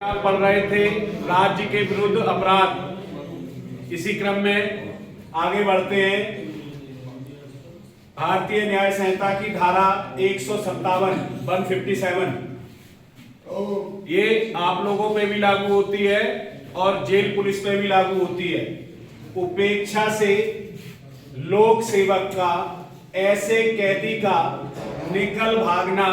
पढ़ रहे थे राज्य के विरुद्ध अपराध। इसी क्रम में आगे बढ़ते हैं। भारतीय न्याय संहिता की धारा 157 ये आप लोगों पे भी लागू होती है और जेल पुलिस पे भी लागू होती है। उपेक्षा से लोक सेवक का ऐसे कैदी का निकल भागना,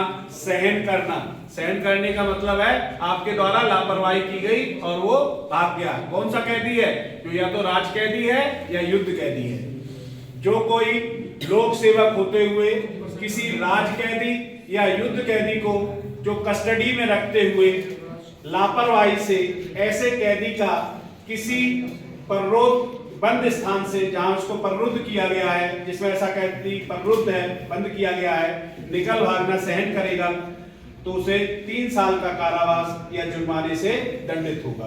सहन करने का मतलब है आपके द्वारा लापरवाही की गई और वो भाग गया। कौन सा कैदी है? जो या तो राज कैदी है या युद्ध कैदी है। जो कोई लोक सेवक होते हुए किसी राज कैदी या युद्ध कैदी को जो कस्टडी में रखते हुए लापरवाही से ऐसे कैदी का किसी पररोध बंद स्थान से, जहां उसको पररुद्ध किया गया है, जिसमें ऐसा कैदी पररुद्ध है, बंद किया गया है, निकल भागना सहन करेगा तो उसे 3 साल का कारावास या जुर्माने से दंडित होगा।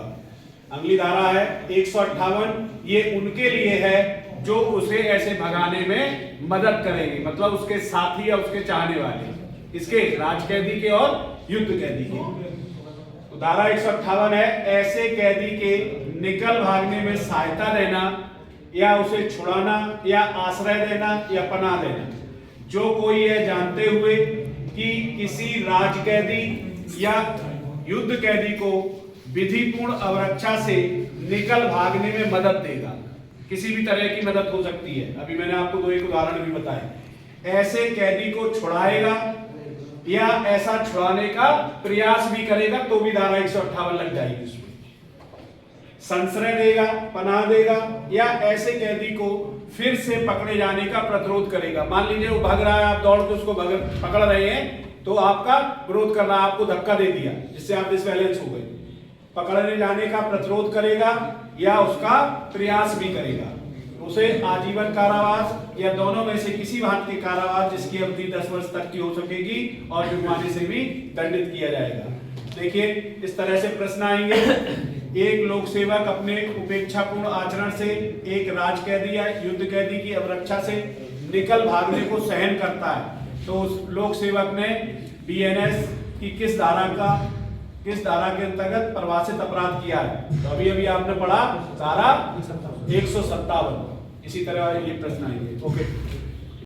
अगली धारा है 158। ये उनके लिए है जो उसे ऐसे भगाने में मदद करेंगे, मतलब उसके साथी या उसके चाहने वाले, इसके राज कैदी के और युद्ध कैदी के। तो धारा 158 है ऐसे कैदी के निकल भागने में सहायता देना या उसे छुड़ाना या आश्रय देना या पनाह देना। जो कोई यह जानते हुए कि किसी राज कैदी या युद्ध कैदी को विधिपूर्ण अवरक्षा से निकल भागने में मदद देगा, किसी भी तरह की मदद हो सकती है, अभी मैंने आपको 2 एक उदाहरण भी बताए, ऐसे कैदी को छुड़ाएगा या ऐसा छुड़ाने का प्रयास भी करेगा तो भी धारा 158 लग जाएगी। उसमें संश्रय देगा, पनाह देगा या ऐसे कैदी को फिर से पकड़े जाने का प्रतिरोध करेगा। मान लीजिए वो भाग रहा है, आप दौड़ के उसको पकड़ रहे हैं तो आपका विरोध कर रहा है, आपको धक्का दे दिया जिससे आप डिसबैलेंस हो गए। पकड़ने जाने का प्रतिरोध करेगा या उसका प्रयास भी करेगा, उसे आजीवन कारावास या दोनों में से किसी भांत के कारावास जिसकी अवधि 10 वर्ष तक की हो सकेगी और जुर्माने से भी दंडित किया जाएगा। देखिए इस तरह से प्रश्न आएंगे। एक लोक सेवक अपने उपेक्षापूर्ण आचरण से एक राज कैदी या युद्ध कैदी की अवरक्षा से निकल भागने को सहन करता है तो उस लोक सेवक ने बीएनएस की किस धारा के अंतर्गत परिभाषित अपराध किया है? तो अभी आपने पढ़ा धारा 157। इसी तरह ये प्रश्न आएंगे। ओके।